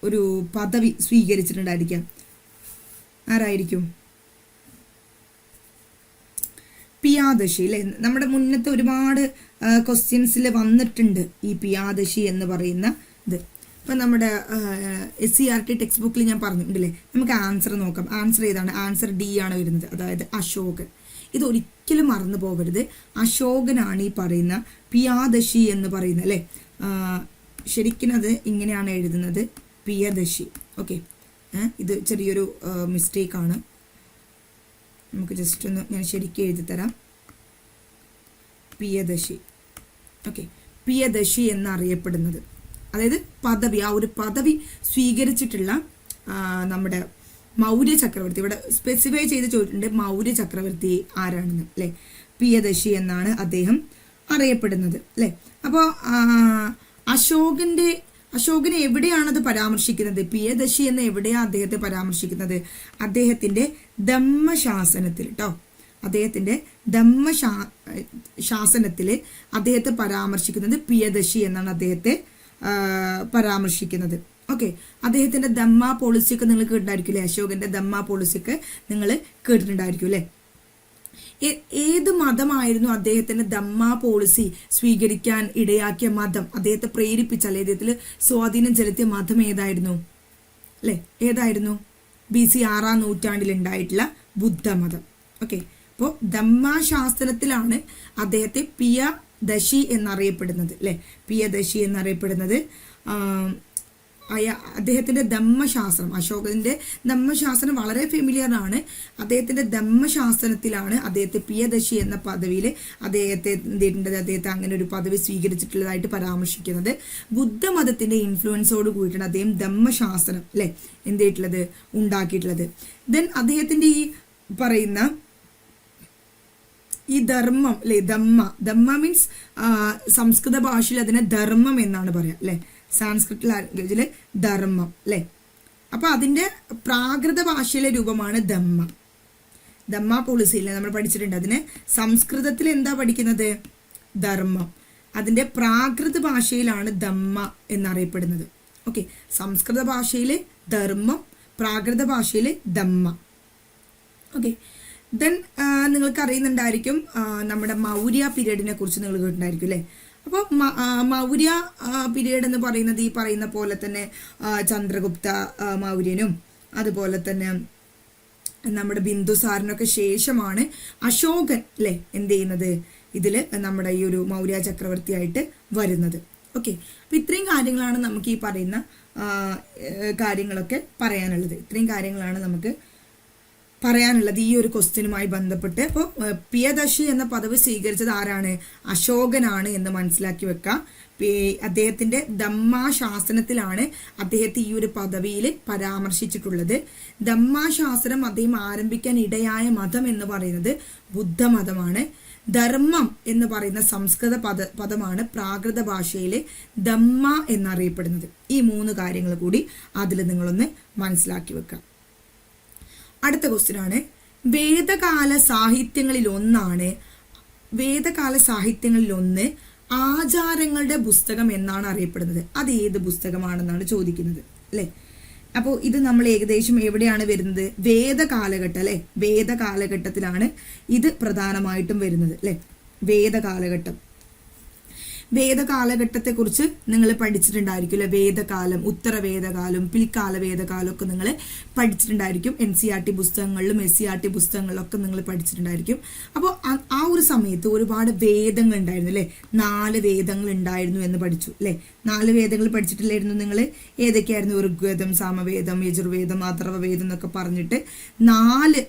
ഒരു പദവി സ്വീകരിച്ചിട്ടുണ്ടായിരിക്കാം? ആരായിരിക്കും പിയാദശി അല്ലേ? നമ്മുടെ മുന്നത്തെ ഒരുപാട് ക്വസ്റ്റ്യൻസിൽ വന്നിട്ടുണ്ട് ഈ പിയാദശി എന്ന് പറയുന്ന ഇത്. ഇപ്പം നമ്മുടെ SCERT ടെക്സ്റ്റ് ബുക്കിൽ ഞാൻ പറഞ്ഞിട്ടുണ്ടല്ലേ. നമുക്ക് ആൻസർ നോക്കാം. ആൻസർ ഏതാണ്? ആൻസർ D ആണ് വരുന്നത്, അതായത് അശോകൻ. ഇതൊരിക്കലും മറന്നു പോകരുത്. അശോകനാണ് ഈ പറയുന്ന പിയാദശി എന്ന് പറയുന്നത് അല്ലേ. ശരിക്കും അത് ഇങ്ങനെയാണ് എഴുതുന്നത്, പിയദശി. ഓക്കെ, ഇത് ചെറിയൊരു മിസ്റ്റേക്കാണ്. നമുക്ക് ജസ്റ്റ് ഒന്ന് ഞാൻ ശരിക്കും എഴുതി തരാം. പിയദശി. ഓക്കെ, പിയദശി എന്നറിയപ്പെടുന്നത്, അതായത് പദവി, ആ ഒരു പദവി സ്വീകരിച്ചിട്ടുള്ള നമ്മുടെ മൗര്യ ചക്രവർത്തി. ഇവിടെ സ്പെസിഫൈ ചെയ്ത് ചോദിച്ചിട്ടുണ്ട് മൗര്യ ചക്രവർത്തി ആരാണെന്ന് അല്ലേ. പിയദശി എന്നാണ് അദ്ദേഹം അറിയപ്പെടുന്നത് അല്ലേ. അപ്പോൾ അശോകനെ എവിടെയാണത് പരാമർശിക്കുന്നത്? പിയദശി എന്ന് എവിടെയാണ് അദ്ദേഹത്തെ പരാമർശിക്കുന്നത്? അദ്ദേഹത്തിന്റെ ധമ്മശാസനത്തിൽ കേട്ടോ. അദ്ദേഹത്തിന്റെ ധമ്മശാസനത്തിൽ അദ്ദേഹത്തെ പരാമർശിക്കുന്നത് പിയദശി എന്നാണ് അദ്ദേഹത്തെ പരാമർശിക്കുന്നത്. ഓക്കെ, അദ്ദേഹത്തിന്റെ ധമ്മ പോളിസി ഒക്കെ നിങ്ങൾ കേട്ടിട്ടുണ്ടായിരിക്കും അല്ലേ. അശോകന്റെ ധമ്മ പോളിസി ഒക്കെ നിങ്ങൾ കേട്ടിട്ടുണ്ടായിരിക്കും അല്ലേ. ഏത് മതമായിരുന്നു അദ്ദേഹത്തിന്റെ ധമ്മ പോളിസി സ്വീകരിക്കാൻ ഇടയാക്കിയ മതം? അദ്ദേഹത്തെ പ്രേരിപ്പിച്ച അല്ലെ അദ്ദേഹത്തിൽ സ്വാധീനം ചെലുത്തിയ മതം ഏതായിരുന്നു അല്ലെ? ഏതായിരുന്നു? BC 6-ാം നൂറ്റാണ്ടിൽ ഉണ്ടായിട്ടുള്ള ബുദ്ധമതം. ഓക്കെ, അപ്പോൾ ധമ്മാശാസ്ത്രത്തിലാണ് അദ്ദേഹത്തെ പിയദശി എന്നറിയപ്പെടുന്നത് അല്ലെ. പിയദശി എന്നറിയപ്പെടുന്നത്. അദ്ദേഹത്തിന്റെ ധമ്മശാസ്ത്രം, അശോകന്റെ ധമ്മശാസ്ത്രം വളരെ ഫെമിലിയർ ആണ്. അദ്ദേഹത്തിന്റെ ധമ്മശാസ്ത്രത്തിലാണ് അദ്ദേഹത്തെ പ്രിയദർശി എന്ന പദവിയിൽ അദ്ദേഹത്തെ അങ്ങനെ ഒരു പദവി സ്വീകരിച്ചിട്ടുള്ളതായിട്ട് പരാമർശിക്കുന്നത്. ബുദ്ധമതത്തിന്റെ ഇൻഫ്ലുവൻസോട് കൂടിയിട്ടാണ് അദ്ദേഹം ധമ്മശാസ്ത്രം അല്ലെ എന്ത് ചെയ്തിട്ടുള്ളത്, ഉണ്ടാക്കിയിട്ടുള്ളത്. ദെൻ അദ്ദേഹത്തിന്റെ ഈ പറയുന്ന ഈ ധർമ്മം അല്ലെ, ധമ്മ മീൻസ് സംസ്കൃത ഭാഷയിൽ അതിനെ ധർമ്മം എന്നാണ് പറയാ അല്ലെ, സാൻസ്ക്രിറ്റ് ലാംഗ്വേജില് ധർമ്മം അല്ലെ. അപ്പൊ അതിന്റെ പ്രാകൃത ഭാഷയിലെ രൂപമാണ് ധമ്മ പോളിസിയിലെ നമ്മൾ പഠിച്ചിട്ടുണ്ട്. അതിന് സംസ്കൃതത്തിൽ എന്താ പഠിക്കുന്നത്, ധർമ്മം. അതിന്റെ പ്രാകൃത ഭാഷയിലാണ് ധമ്മ എന്നറിയപ്പെടുന്നത്. ഓക്കെ, സംസ്കൃത ഭാഷയിലെ ധർമ്മം, പ്രാകൃത ഭാഷയിലെ ധമ്മ. ഓക്കെ, ദെൻ നിങ്ങൾക്ക് അറിയുന്നുണ്ടായിരിക്കും നമ്മുടെ മൗര്യ പീരീഡിനെ കുറിച്ച് നിങ്ങൾ കേട്ടിട്ടുണ്ടായിരിക്കും അല്ലെ. അപ്പോൾ മൗര്യ പീരീഡ് എന്ന് പറയുന്നത് ഈ പറയുന്ന പോലെ തന്നെ ചന്ദ്രഗുപ്ത മൗര്യനും അതുപോലെ തന്നെ നമ്മുടെ ബിന്ദുസാറിനൊക്കെ ശേഷമാണ് അശോകൻ അല്ലെ എന്ത് ചെയ്യുന്നത്, ഇതിൽ നമ്മുടെ ഈ ഒരു മൗര്യ ചക്രവർത്തിയായിട്ട് വരുന്നത്. ഓക്കെ, അപ്പൊ ഇത്രയും കാര്യങ്ങളാണ് നമുക്ക് ഈ പറയുന്ന കാര്യങ്ങളൊക്കെ പറയാനുള്ളത്. ഇത്രയും കാര്യങ്ങളാണ് നമുക്ക് പറയാനുള്ളത് ഈ ഒരു ക്വസ്റ്റ്യനുമായി ബന്ധപ്പെട്ട്. അപ്പോൾ പ്രിയദർശി എന്ന പദവി സ്വീകരിച്ചത് ആരാണ്, അശോകനാണ് എന്ന് മനസ്സിലാക്കി വെക്കാം. അദ്ദേഹത്തിന്റെ ധമ്മാശാസനത്തിലാണ് അദ്ദേഹത്തെ ഈ ഒരു പദവിയിൽ പരാമർശിച്ചിട്ടുള്ളത്. ധമ്മാശാസനം അദ്ദേഹം ആരംഭിക്കാൻ ഇടയായ മതം എന്ന് പറയുന്നത് ബുദ്ധമതമാണ്. ധർമ്മം എന്ന് പറയുന്ന സംസ്കൃത പദമാണ് പ്രാകൃത ഭാഷയിലെ ധമ്മ എന്നറിയപ്പെടുന്നത്. ഈ 3 കാര്യങ്ങൾ കൂടി അതിൽ നിങ്ങളൊന്ന് മനസ്സിലാക്കി വെക്കാം. അടുത്ത ക്വസ്റ്റ്യൻ ആണ്, വേദകാല സാഹിത്യങ്ങളിൽ ഒന്ന് ആചാരങ്ങളുടെ പുസ്തകം എന്നാണ് അറിയപ്പെടുന്നത്. അത് ഏത് പുസ്തകമാണെന്നാണ് ചോദിക്കുന്നത് അല്ലെ. അപ്പോൾ ഇത് നമ്മൾ ഏകദേശം എവിടെയാണ് വരുന്നത്, വേദകാലഘട്ടം അല്ലെ. വേദകാലഘട്ടത്തിലാണ് ഇത് പ്രധാനമായിട്ടും വരുന്നത് അല്ലെ. വേദകാലഘട്ടത്തെ കുറിച്ച് നിങ്ങൾ പഠിച്ചിട്ടുണ്ടായിരിക്കും അല്ലെ. വേദകാലം, ഉത്തരവേദകാലം, പിൽക്കാല വേദകാലം ഒക്കെ നിങ്ങൾ പഠിച്ചിട്ടുണ്ടായിരിക്കും. NCERT പുസ്തകങ്ങളിലും SCERT പുസ്തകങ്ങളിലൊക്കെ നിങ്ങൾ പഠിച്ചിട്ടുണ്ടായിരിക്കും. അപ്പോൾ ആ ഒരു സമയത്ത് ഒരുപാട് വേദങ്ങൾ ഉണ്ടായിരുന്നു അല്ലെ. 4 വേദങ്ങൾ ഉണ്ടായിരുന്നു എന്ന് പഠിച്ചു അല്ലെ. 4 വേദങ്ങൾ പഠിച്ചിട്ടില്ലായിരുന്നു നിങ്ങൾ? ഏതൊക്കെയായിരുന്നു? ഋഗ്വേദം, സാമവേദം, യജുർവേദം, അഥർവവേദം എന്നൊക്കെ പറഞ്ഞിട്ട് 4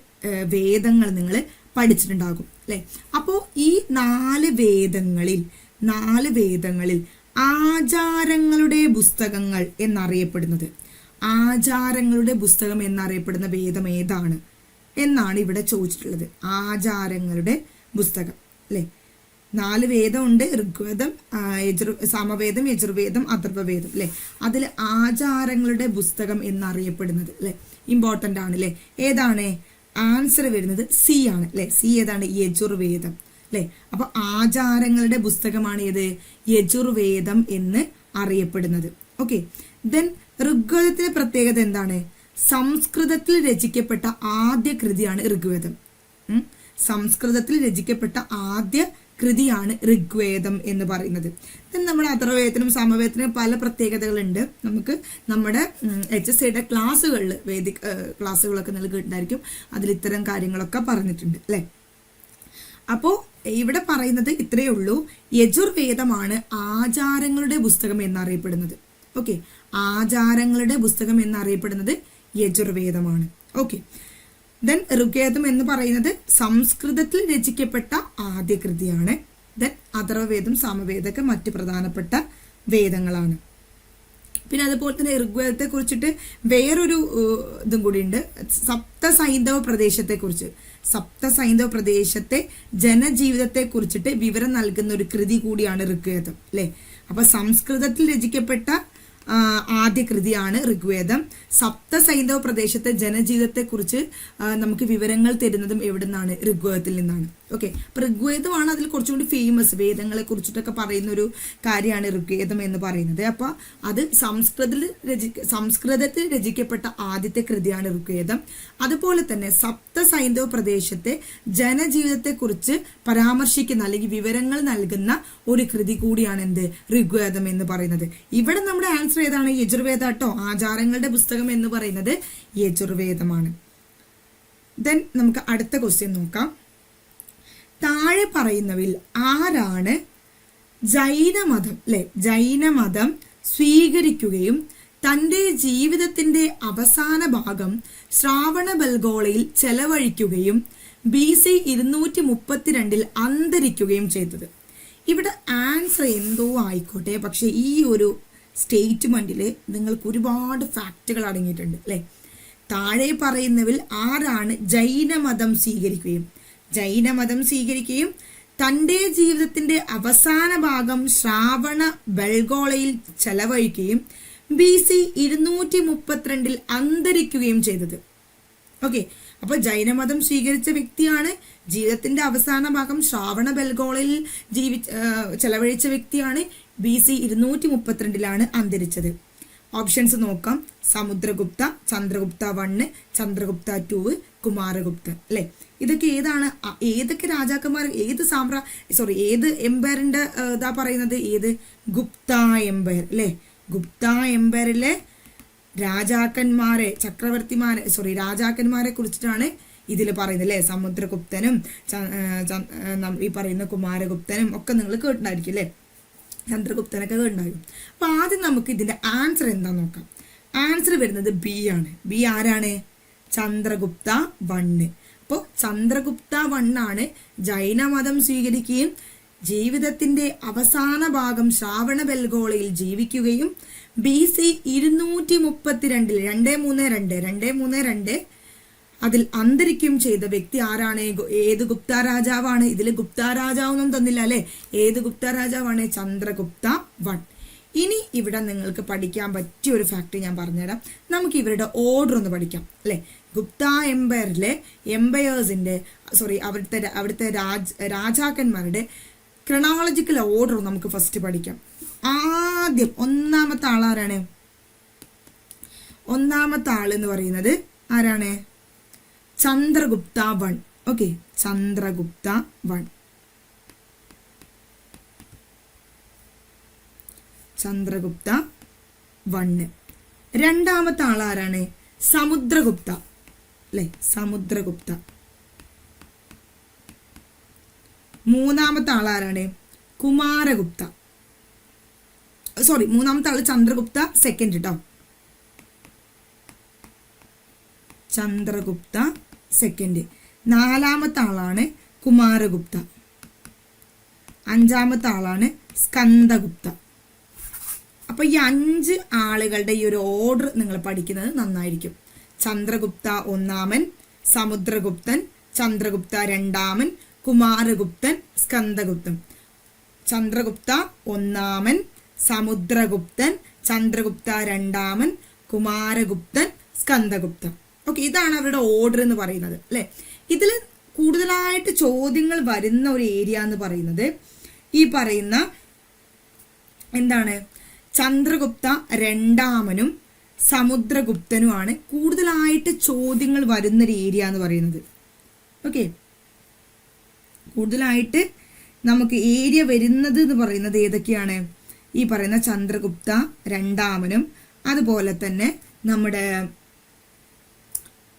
വേദങ്ങൾ നിങ്ങൾ പഠിച്ചിട്ടുണ്ടാകും അല്ലെ. അപ്പോൾ ഈ 4 വേദങ്ങളിൽ ആചാരങ്ങളുടെ പുസ്തകങ്ങൾ എന്നറിയപ്പെടുന്നത്, ആചാരങ്ങളുടെ പുസ്തകം എന്നറിയപ്പെടുന്ന വേദം ഏതാണ് എന്നാണ് ഇവിടെ ചോദിച്ചിട്ടുള്ളത്. ആചാരങ്ങളുടെ പുസ്തകം അല്ലെ. 4 വേദമുണ്ട്, ഋഗ്വേദം, സാമവേദം, യജുർവേദം, അഥർവവേദം അല്ലെ. അതിൽ ആചാരങ്ങളുടെ പുസ്തകം എന്നറിയപ്പെടുന്നത് അല്ലെ, ഇമ്പോർട്ടന്റ് ആണ് അല്ലെ. ഏതാണ് ആൻസർ വരുന്നത്? സി ആണ് അല്ലെ. സി ഏതാണ്? യജുർവേദം അല്ലെ. അപ്പൊ ആചാരങ്ങളുടെ പുസ്തകമാണ് ഏത്? യജുർവേദം എന്ന് അറിയപ്പെടുന്നത്. ഓക്കെ, ദെൻ ഋഗ്വേദത്തിന്റെ പ്രത്യേകത എന്താണ്? സംസ്കൃതത്തിൽ രചിക്കപ്പെട്ട ആദ്യ കൃതിയാണ് ഋഗ്വേദം. സംസ്കൃതത്തിൽ രചിക്കപ്പെട്ട ആദ്യ കൃതിയാണ് ഋഗ്വേദം എന്ന് പറയുന്നത്. നമ്മുടെ അഥർവവേദത്തിനും സാമവേദത്തിനും പല പ്രത്യേകതകളുണ്ട്. നമുക്ക് നമ്മുടെ HSCയുടെ ക്ലാസ്സുകളിൽ വേദിക് ക്ലാസ്സുകളൊക്കെ നൽകിയിട്ടുണ്ടായിരിക്കും. അതിൽ ഇത്തരം കാര്യങ്ങളൊക്കെ പറഞ്ഞിട്ടുണ്ട് അല്ലെ. അപ്പോ ഇവിടെ പറയുന്നത് ഇത്രയേ ഉള്ളൂ. യജുർവേദമാണ് ആചാരങ്ങളുടെ പുസ്തകം എന്നറിയപ്പെടുന്നത്. ഓക്കെ, ആചാരങ്ങളുടെ പുസ്തകം എന്നറിയപ്പെടുന്നത് യജുർവേദമാണ്. ഓക്കെ, ദെൻ ഋഗ്വേദം എന്ന് പറയുന്നത് സംസ്കൃതത്തിൽ രചിക്കപ്പെട്ട ആദ്യ കൃതിയാണ്. ദെൻ അഥർവവേദം, സാമവേദമൊക്കെ മറ്റ് പ്രധാനപ്പെട്ട വേദങ്ങളാണ്. പിന്നെ അതുപോലെ തന്നെ ഋഗ്വേദത്തെ കുറിച്ചിട്ട് വേറൊരു ഇതും കൂടിയുണ്ട്, സപ്തസൈന്ധവ പ്രദേശത്തെ കുറിച്ച്. സപ്തസൈന്ധവ പ്രദേശത്തെ ജനജീവിതത്തെ കുറിച്ചിട്ട് വിവരം നൽകുന്ന ഒരു കൃതി കൂടിയാണ് ഋഗ്വേദം അല്ലെ. അപ്പൊ സംസ്കൃതത്തിൽ രചിക്കപ്പെട്ട ആദ്യ കൃതിയാണ് ഋഗ്വേദം. സപ്തസൈന്ധവ പ്രദേശത്തെ ജനജീവിതത്തെ കുറിച്ച് നമുക്ക് വിവരങ്ങൾ തരുന്നതും എവിടെ നിന്നാണ്? ഋഗ്വേദത്തിൽ നിന്നാണ്. ഓക്കെ, അപ്പൊ ഋഗ്വേദമാണ് അതിൽ കുറച്ചും കൂടി ഫേമസ്. വേദങ്ങളെ കുറിച്ചിട്ടൊക്കെ പറയുന്ന ഒരു കാര്യമാണ് ഋഗ്വേദം എന്ന് പറയുന്നത്. അപ്പൊ അത് സംസ്കൃതത്തിൽ രചിക്കപ്പെട്ട ആദ്യത്തെ കൃതിയാണ് ഋഗ്വേദം. അതുപോലെ തന്നെ സപ്തസൈന്ധവ പ്രദേശത്തെ ജനജീവിതത്തെ കുറിച്ച് പരാമർശിക്കുന്ന അല്ലെങ്കിൽ വിവരങ്ങൾ നൽകുന്ന ഒരു കൃതി കൂടിയാണ് എന്ത്? ഋഗ്വേദം എന്ന് പറയുന്നത്. ഇവിടെ നമ്മുടെ ആൻസർ ഏതാണ്? യജുർവേദം കേട്ടോ. ആചാരങ്ങളുടെ പുസ്തകം എന്ന് പറയുന്നത് യജുർവേദമാണ്. ദെൻ നമുക്ക് അടുത്ത ക്വസ്റ്റ്യൻ നോക്കാം. താഴെ പറയുന്നവയിൽ ആരാണ് ജൈനമതം സ്വീകരിക്കുകയും തന്റെ ജീവിതത്തിന്റെ അവസാന ഭാഗം ശ്രാവണബൽഗോളയിൽ ചെലവഴിക്കുകയും BC 232 അന്തരിക്കുകയും ചെയ്തത്. ഇവിടെ ആൻസർ എന്തോ ആയിക്കോട്ടെ, പക്ഷെ ഈ ഒരു സ്റ്റേറ്റ്മെന്റിൽ നിങ്ങൾക്ക് ഒരുപാട് ഫാക്റ്റുകൾ അടങ്ങിയിട്ടുണ്ട് അല്ലെ. താഴെ പറയുന്നവരിൽ ആരാണ് ജൈനമതം സ്വീകരിക്കുകയും തൻ്റെ ജീവിതത്തിന്റെ അവസാന ഭാഗം ശ്രാവണ ബൽഗോളയിൽ ചെലവഴിക്കുകയും BC 232 അന്തരിക്കുകയും ചെയ്തത്? ഓക്കെ, അപ്പൊ ജൈനമതം സ്വീകരിച്ച വ്യക്തിയാണ്, ജീവിതത്തിന്റെ അവസാന ഭാഗം ശ്രാവണ ബൽഗോളയിൽ ചെലവഴിച്ച വ്യക്തിയാണ്, BC 232 അന്തരിച്ചത്. ഓപ്ഷൻസ് നോക്കാം. സമുദ്രഗുപ്ത, ചന്ദ്രഗുപ്ത 1, ചന്ദ്രഗുപ്ത 2, കുമാരഗുപ്തൻ അല്ലെ. ഇതൊക്കെ ഏതൊക്കെ രാജാക്കന്മാർ, ഏത് എംപയറിന്റെ ഇതാ പറയുന്നത്? ഏത്? ഗുപ്ത എംപയർ അല്ലെ. ഗുപ്ത എംപയറിലെ രാജാക്കന്മാരെ കുറിച്ചിട്ടാണ് ഇതിൽ പറയുന്നത് അല്ലെ. സമുദ്രഗുപ്തനും ഈ പറയുന്ന കുമാരഗുപ്തനും ഒക്കെ നിങ്ങൾ കേട്ടിട്ടുണ്ടായിരിക്കും അല്ലെ. ചന്ദ്രഗുപ്തനൊക്കെ കേട്ടിട്ടുണ്ടായിരിക്കും. അപ്പൊ ആദ്യം നമുക്ക് ഇതിന്റെ ആൻസർ എന്താ നോക്കാം. ആൻസർ വരുന്നത് ബി ആണ്. ബി ആരാണ്? ചന്ദ്രഗുപ്ത 1. അപ്പോൾ ചന്ദ്രഗുപ്ത 1 ആണ് ജൈനമതം സ്വീകരിക്കുകയും ജീവിതത്തിന്റെ അവസാന ഭാഗം ശ്രാവണ ബൽഗോളയിൽ ജീവിക്കുകയും BC 232 232 അതിൽ അന്തരിക്കുകയും ചെയ്ത വ്യക്തി ആരാണ്? ഏത് ഗുപ്ത രാജാവാണ്? ഇതിൽ ഗുപ്ത രാജാവൊന്നും തന്നില്ല അല്ലെ. ഏത് ഗുപ്ത രാജാവാണ്? ചന്ദ്രഗുപ്ത 1. ഇനി ഇവിടെ നിങ്ങൾക്ക് പഠിക്കാൻ പറ്റിയ ഒരു ഫാക്ട് ഞാൻ പറഞ്ഞുതരാം. നമുക്ക് ഇവരുടെ ഓർഡർ ഒന്ന് പഠിക്കാം അല്ലെ. ഗുപ്ത എംപയറിലെ അവിടുത്തെ രാജാക്കന്മാരുടെ ക്രൊണോളജിക്കൽ ഓർഡർ നമുക്ക് ഫസ്റ്റ് പഠിക്കാം. ആദ്യം ഒന്നാമത്തെ ആളാരാണ്? ഒന്നാമത്തെ ആളെന്ന് പറയുന്നത് ആരാണ്? ചന്ദ്രഗുപ്ത 1. ഓക്കെ, ചന്ദ്രഗുപ്ത 1. ചന്ദ്രഗുപ്ത 1. രണ്ടാമത്തെ ആളാരാണ്? സമുദ്രഗുപ്ത അല്ലെ. സമുദ്രഗുപ്ത. മൂന്നാമത്തെ ആളാരാണ്? കുമാരഗുപ്ത. മൂന്നാമത്തെ ആള് ചന്ദ്രഗുപ്ത 2 കേട്ടോ. ചന്ദ്രഗുപ്ത 2. നാലാമത്തെ ആളാണ് കുമാരഗുപ്ത. അഞ്ചാമത്തെ ആളാണ് സ്കന്ദഗുപ്ത. അപ്പൊ ഈ 5 ആളുകളുടെ ഈ ഒരു ഓർഡർ നിങ്ങൾ പഠിക്കുന്നത് നന്നായിരിക്കും. ചന്ദ്രഗുപ്ത 1, സമുദ്രഗുപ്തൻ, ചന്ദ്രഗുപ്ത 2, കുമാരഗുപ്തൻ, സ്കന്ദഗുപ്തൻ. ചന്ദ്രഗുപ്ത 1, സമുദ്രഗുപ്തൻ, ചന്ദ്രഗുപ്ത 2, കുമാരഗുപ്തൻ, സ്കന്ദഗുപ്തൻ. ഓക്കെ, ഇതാണ് അവരുടെ ഓർഡർ എന്ന് പറയുന്നത് അല്ലെ. ഇതിൽ കൂടുതലായിട്ട് ചോദ്യങ്ങൾ വരുന്ന ഒരു ഏരിയ എന്ന് പറയുന്നത് ഈ പറയുന്ന എന്താണ്? ചന്ദ്രഗുപ്ത 2 സമുദ്രഗുപ്തനുമാണ് കൂടുതലായിട്ട് ചോദ്യങ്ങൾ വരുന്നൊരു ഏരിയ എന്ന് പറയുന്നത്. ഓക്കെ, കൂടുതലായിട്ട് നമുക്ക് ഏരിയ വരുന്നത് എന്ന് പറയുന്നത് ഏതൊക്കെയാണ്? ഈ പറയുന്ന ചന്ദ്രഗുപ്ത 2 അതുപോലെ തന്നെ നമ്മുടെ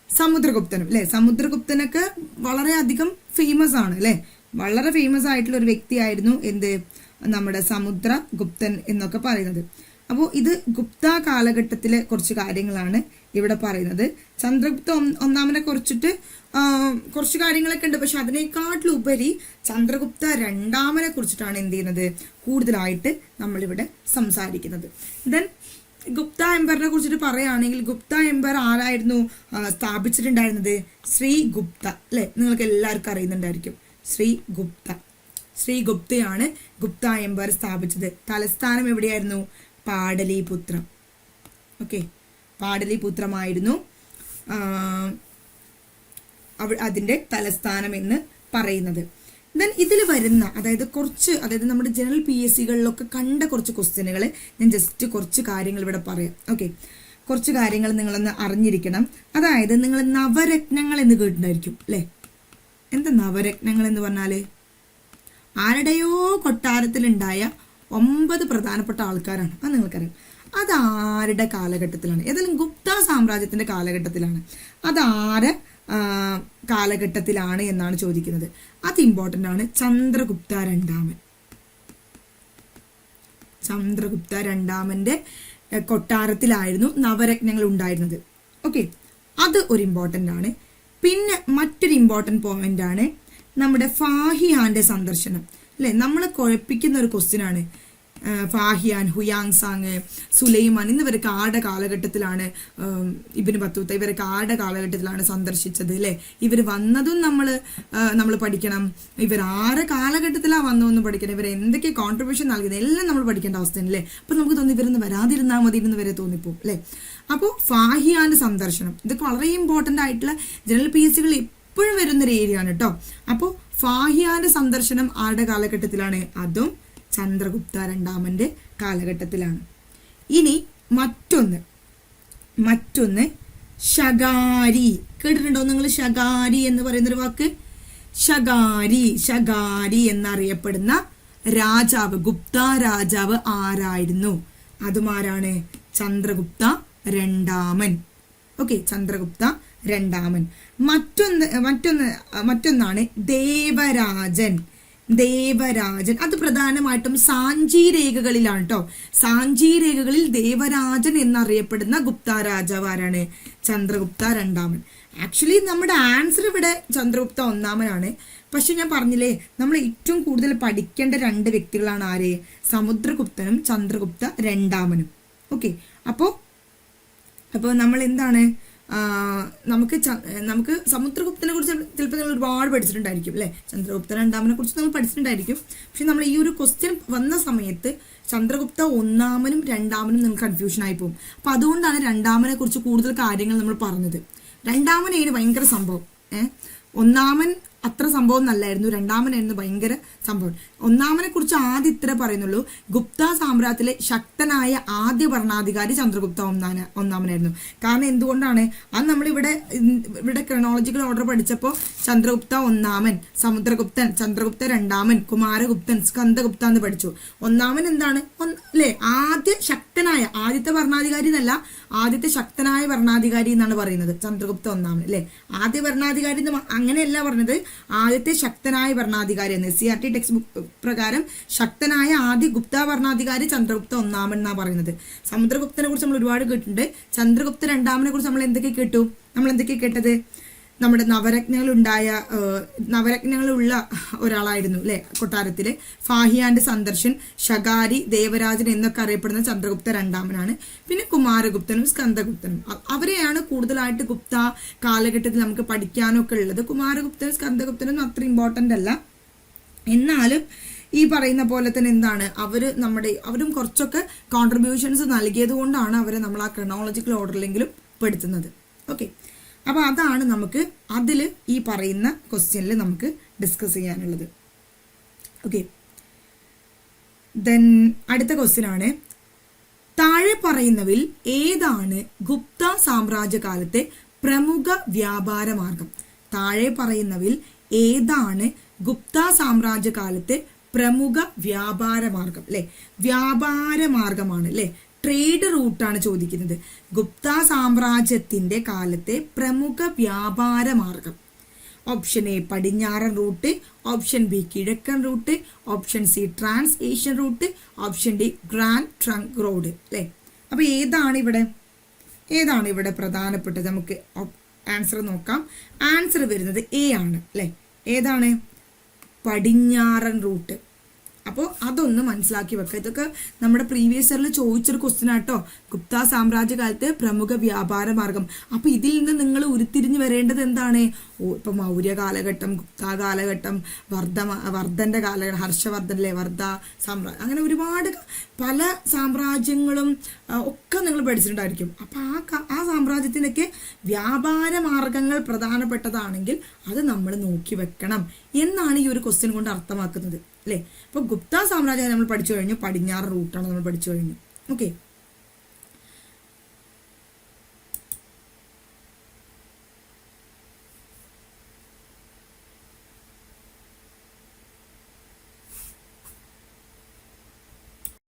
സമുദ്രഗുപ്തനും അല്ലെ. സമുദ്രഗുപ്തനൊക്കെ വളരെയധികം ഫേമസ് ആണ് അല്ലെ. വളരെ ഫേമസ് ആയിട്ടുള്ള ഒരു വ്യക്തിയായിരുന്നു എന്ത്? നമ്മുടെ സമുദ്രഗുപ്തൻ എന്നൊക്കെ പറയുന്നത്. അപ്പോൾ ഇത് ഗുപ്ത കാലഘട്ടത്തിലെ കുറച്ച് കാര്യങ്ങളാണ് ഇവിടെ പറയുന്നത്. ചന്ദ്രഗുപ്ത 1 കുറിച്ചിട്ട് കുറച്ച് കാര്യങ്ങളൊക്കെ ഉണ്ട്, പക്ഷെ അതിനേക്കാട്ടിലുപരി ചന്ദ്രഗുപ്ത 2 കുറിച്ചിട്ടാണ് എന്ത് ചെയ്യുന്നത്? കൂടുതലായിട്ട് നമ്മളിവിടെ സംസാരിക്കുന്നത്. ദെൻ ഗുപ്ത എംപയറിനെ കുറിച്ചിട്ട് പറയുകയാണെങ്കിൽ ഗുപ്ത എംപയർ ആരായിരുന്നു സ്ഥാപിച്ചിട്ടുണ്ടായിരുന്നത്? ശ്രീഗുപ്ത അല്ലെ. നിങ്ങൾക്ക് എല്ലാവർക്കും അറിയുന്നുണ്ടായിരിക്കും. ശ്രീഗുപ്തയാണ് ഗുപ്ത എംപയർ സ്ഥാപിച്ചത്. തലസ്ഥാനം എവിടെയായിരുന്നു? പാടലിപുത്രം. ഓക്കെ, പാടലിപുത്രമായിരുന്നു അതിന്റെ തലസ്ഥാനം എന്ന് പറയുന്നത്. ദെൻ ഇതിൽ വരുന്ന അതായത് നമ്മുടെ ജനറൽ PSCകളിലൊക്കെ കണ്ട കുറച്ച് ക്വസ്റ്റ്യനുകൾ ഞാൻ ജസ്റ്റ് കുറച്ച് കാര്യങ്ങൾ ഇവിടെ പറയാം. ഓക്കെ, കുറച്ച് കാര്യങ്ങൾ നിങ്ങളൊന്ന് അറിഞ്ഞിരിക്കണം. അതായത് നിങ്ങൾ നവരത്നങ്ങൾ എന്ന് കേട്ടിട്ടുണ്ടായിരിക്കും അല്ലെ. എന്താ നവരത്നങ്ങൾ എന്ന് പറഞ്ഞാല്? ആരുടെയോ കൊട്ടാരത്തിലുണ്ടായ 9 പ്രധാനപ്പെട്ട ആൾക്കാരാണ്. അത് നിങ്ങൾക്കറിയാം. അതാരുടെ കാലഘട്ടത്തിലാണ്? ഏതായാലും ഗുപ്ത സാമ്രാജ്യത്തിന്റെ കാലഘട്ടത്തിലാണ്. അതാരെ കാലഘട്ടത്തിലാണ് എന്നാണ് ചോദിക്കുന്നത്. അത് ഇമ്പോർട്ടൻ്റ് ആണ്. ചന്ദ്രഗുപ്ത 2. ചന്ദ്രഗുപ്ത 2 കൊട്ടാരത്തിലായിരുന്നു നവരത്നങ്ങൾ ഉണ്ടായിരുന്നത്. ഓക്കെ, അത് ഒരു ഇമ്പോർട്ടൻ്റ് ആണ്. പിന്നെ മറ്റൊരു ഇമ്പോർട്ടൻ്റ് പോയിന്റ് ആണ് നമ്മുടെ ഫാഹിയാന്റെ സന്ദർശനം. അല്ലെ, നമ്മളെ കുഴപ്പിക്കുന്ന ഒരു ക്വസ്റ്റ്യൻ ആണ്. ഫാഹിയാൻ, ഹുയാങ് സാങ്, സുലൈമാൻ എന്നിവരൊക്കെ ആരുടെ കാലഘട്ടത്തിലാണ്, ഇബ്നു ബത്തൂത്ത ഇവരൊക്കെ ആരുടെ കാലഘട്ടത്തിലാണ് സന്ദർശിച്ചത്? അല്ലെ, ഇവർ വന്നതും നമ്മൾ പഠിക്കണം. ഇവർ ആരെ കാലഘട്ടത്തിലാണ് വന്നതെന്ന് പഠിക്കണം. ഇവർ എന്തൊക്കെ കോൺട്രിബ്യൂഷൻ നൽകുന്നത് എല്ലാം നമ്മൾ പഠിക്കേണ്ട അവസ്ഥയാണ്. അല്ലേ, അപ്പൊ നമുക്ക് തോന്നി ഇവരൊന്ന് വരാതിരുന്നാൽ മതി എന്ന് വരെ തോന്നിപ്പോവും. അല്ലെ, അപ്പോൾ ഫാഹിയാന്റെ സന്ദർശനം ഇതൊക്കെ വളരെ ഇമ്പോർട്ടൻ്റ് ആയിട്ടുള്ള ജനറൽ PSCകൾ എപ്പോഴും വരുന്നൊരു ഏരിയ ആണ് കേട്ടോ. അപ്പോൾ ഫാഹിയാന്റെ സന്ദർശനം ആരുടെ കാലഘട്ടത്തിലാണ്? അതും ചന്ദ്രഗുപ്ത രണ്ടാമന്റെ കാലഘട്ടത്തിലാണ്. ഇനി മറ്റൊന്ന് ശകാരി. കേട്ടിട്ടുണ്ടോ നിങ്ങൾ ശകാരി എന്ന് പറയുന്നൊരു വാക്ക്? ശകാരി എന്നറിയപ്പെടുന്ന രാജാവ്, ഗുപ്ത രാജാവ് ആരായിരുന്നു? അതും ആരാണ്? ചന്ദ്രഗുപ്ത രണ്ടാമൻ. ഓക്കെ, ചന്ദ്രഗുപ്ത രണ്ടാമൻ. മറ്റൊന്നാണ് ദേവരാജൻ. അത് പ്രധാനമായിട്ടും സാഞ്ചി രേഖകളിലാണ് കേട്ടോ. സാഞ്ചി രേഖകളിൽ ദേവരാജൻ എന്നറിയപ്പെടുന്ന ഗുപ്ത രാജാവ് ആരാണ്? ചന്ദ്രഗുപ്ത രണ്ടാമൻ. ആക്ച്വലി നമ്മുടെ ആൻസർ ഇവിടെ ചന്ദ്രഗുപ്ത ഒന്നാമനാണ്. പക്ഷെ ഞാൻ പറഞ്ഞില്ലേ, നമ്മൾ ഏറ്റവും കൂടുതൽ പഠിക്കേണ്ട രണ്ട് വ്യക്തികളാണ് ആര്? സമുദ്രഗുപ്തനും ചന്ദ്രഗുപ്ത രണ്ടാമനും. ഓക്കെ, അപ്പോൾ നമ്മൾ എന്താണ്, നമുക്ക് സമുദ്രഗുപ്തനെ കുറിച്ച് ചിലപ്പോൾ നിങ്ങൾ ഒരുപാട് പഠിച്ചിട്ടുണ്ടായിരിക്കും. അല്ലെ, ചന്ദ്രഗുപ്ത രണ്ടാമനെ കുറിച്ച് നമ്മൾ പഠിച്ചിട്ടുണ്ടായിരിക്കും. പക്ഷെ നമ്മൾ ഈ ഒരു ക്വസ്റ്റ്യൻ വന്ന സമയത്ത് ചന്ദ്രഗുപ്ത ഒന്നാമനും രണ്ടാമനും നിങ്ങൾക്ക് കൺഫ്യൂഷൻ ആയി പോകും. അപ്പൊ അതുകൊണ്ടാണ് രണ്ടാമനെ കുറിച്ച് കൂടുതൽ കാര്യങ്ങൾ നമ്മൾ പറഞ്ഞത്. രണ്ടാമനായിരുന്നു ഭയങ്കര സംഭവം. ഒന്നാമൻ അത്ര സംഭവം നല്ലായിരുന്നു, രണ്ടാമനായിരുന്നു ഭയങ്കര സംഭവം. ഒന്നാമനെ കുറിച്ച് ആദ്യം ഇത്ര പറയുന്നുള്ളൂ. ഗുപ്ത സാമ്രാജ്യത്തിലെ ശക്തനായ ആദ്യ ഭരണാധികാരി ചന്ദ്രഗുപ്ത ഒന്നാമനായിരുന്നു. കാരണം എന്തുകൊണ്ടാണ്? അത് നമ്മളിവിടെ ക്രോണോളജിക്കൽ ഓർഡർ പഠിച്ചപ്പോൾ ചന്ദ്രഗുപ്ത ഒന്നാമൻ, സമുദ്രഗുപ്തൻ, ചന്ദ്രഗുപ്ത രണ്ടാമൻ, കുമാരഗുപ്തൻ, സ്കന്ദഗുപ്ത എന്ന് പഠിച്ചു. ഒന്നാമൻ എന്താണ്? അല്ലെ, ആദ്യത്തെ ഭരണാധികാരി എന്നല്ല, ആദ്യത്തെ ശക്തനായ ഭരണാധികാരി എന്നാണ് പറയുന്നത് ചന്ദ്രഗുപ്ത ഒന്നാമൻ. അല്ലെ, ആദ്യ ഭരണാധികാരി അങ്ങനെയല്ല പറഞ്ഞത്, ആദ്യത്തെ ശക്തനായ ഭരണാധികാരി എന്ന്. CRT ടെക്സ്റ്റ് ബുക്ക് പ്രകാരം ശക്തനായ ആദ്യ ഗുപ്ത ഭരണാധികാരി ചന്ദ്രഗുപ്ത ഒന്നാമൻ എന്നാ പറയുന്നത്. സമുദ്രഗുപ്തനെ കുറിച്ച് നമ്മൾ ഒരുപാട് കേട്ടിട്ടുണ്ട്. ചന്ദ്രഗുപ്ത രണ്ടാമനെ കുറിച്ച് നമ്മൾ എന്തൊക്കെ കേട്ടത്? നമ്മുടെ നവരത്നങ്ങളുള്ള ഒരാളായിരുന്നു അല്ലെ കൊട്ടാരത്തില്. ഫാഹിയാന്റെ സന്ദർശൻ, ശകാരി, ദേവരാജൻ എന്നൊക്കെ അറിയപ്പെടുന്ന ചന്ദ്രഗുപ്ത രണ്ടാമനാണ്. പിന്നെ കുമാരഗുപ്തനും സ്കന്ദഗുപ്തനും, അവരെയാണ് കൂടുതലായിട്ട് ഗുപ്ത കാലഘട്ടത്തിൽ നമുക്ക് പഠിക്കാനൊക്കെ ഉള്ളത്. കുമാരഗുപ്തനും സ്കന്ദഗുപ്തനും അത്ര ഇമ്പോർട്ടന്റ് അല്ല. എന്നാലും ഈ പറയുന്ന പോലെ തന്നെ എന്താണ്, അവരും കുറച്ചൊക്കെ കോൺട്രിബ്യൂഷൻസ് നൽകിയത് കൊണ്ടാണ് അവരെ നമ്മൾ ആ ക്രോണോളജിക്കൽ ഓർഡറിലെങ്കിലും പെടുത്തുന്നത്. ഓക്കെ, അപ്പൊ അതാണ് നമുക്ക് അതിൽ ഈ പറയുന്ന ക്വസ്റ്റ്യനിൽ നമുക്ക് ഡിസ്കസ് ചെയ്യാനുള്ളത്. ഓക്കെ, ദെൻ അടുത്ത ക്വസ്റ്റ്യൻ ആണ്, താഴെ പറയുന്നതിൽ ഏതാണ് ഗുപ്ത സാമ്രാജ്യ കാലത്തെ പ്രമുഖ വ്യാപാര മാർഗം? താഴെ പറയുന്നതിൽ ഏതാണ് ഗുപ്ത സാമ്രാജ്യ കാലത്തെ പ്രമുഖ വ്യാപാര മാർഗം? അല്ലെ, വ്യാപാര മാർഗമാണ് അല്ലെ, ട്രേഡ് റൂട്ടാണ് ചോദിക്കുന്നത്. ഗുപ്ത സാമ്രാജ്യത്തിന്റെ കാലത്തെ പ്രമുഖ വ്യാപാര മാർഗം. ഓപ്ഷൻ എ പടിഞ്ഞാറൻ റൂട്ട്, ഓപ്ഷൻ ബി കിഴക്കൻ route, option C trans Asian route, option D Grand Trunk Road. അല്ലെ, അപ്പൊ ഏതാണ് ഇവിടെ പ്രധാനപ്പെട്ടത്? നമുക്ക് ആൻസർ നോക്കാം. ആൻസർ വരുന്നത് എ ആണ്. അല്ലെ, ഏതാണ്? പടിഞ്ഞാറൻ റൂട്ട്. അപ്പോൾ അതൊന്ന് മനസ്സിലാക്കി വെക്കുക. ഇതൊക്കെ നമ്മുടെ പ്രീവിയസ് ഇയറിൽ ചോദിച്ചൊരു ക്വസ്റ്റ്യൻ ആട്ടോ. ഗുപ്ത സാമ്രാജ്യ കാലത്തെ പ്രമുഖ വ്യാപാര മാർഗം. അപ്പൊ ഇതിൽ നിന്ന് നിങ്ങൾ ഉരുത്തിരിഞ്ഞു വരേണ്ടത് എന്താണ്? ഇപ്പൊ മൗര്യ കാലഘട്ടം, ഗുപ്ത കാലഘട്ടം, വർദ്ധന്റെ കാലഘട്ടം, ഹർഷവർദ്ധൻ അല്ലെ, വർദ്ധ സാമ്രാജ്യം, അങ്ങനെ ഒരുപാട് പല സാമ്രാജ്യങ്ങളും ഒക്കെ നിങ്ങൾ പഠിച്ചിട്ടുണ്ടായിരിക്കും. അപ്പൊ ആ സാമ്രാജ്യത്തിനൊക്കെ വ്യാപാര മാർഗങ്ങൾ പ്രധാനപ്പെട്ടതാണെങ്കിൽ അത് നമ്മൾ നോക്കി വെക്കണം എന്നാണ് ഈ ഒരു ക്വസ്റ്റ്യൻ കൊണ്ട് അർത്ഥമാക്കുന്നത്. അല്ലെ, അപ്പൊ ഗുപ്ത സാമ്രാജ്യം നമ്മൾ പഠിച്ചു കഴിഞ്ഞു, പടിഞ്ഞാറ് റൂട്ടാണ് നമ്മൾ പഠിച്ചു കഴിഞ്ഞു. ഓക്കെ.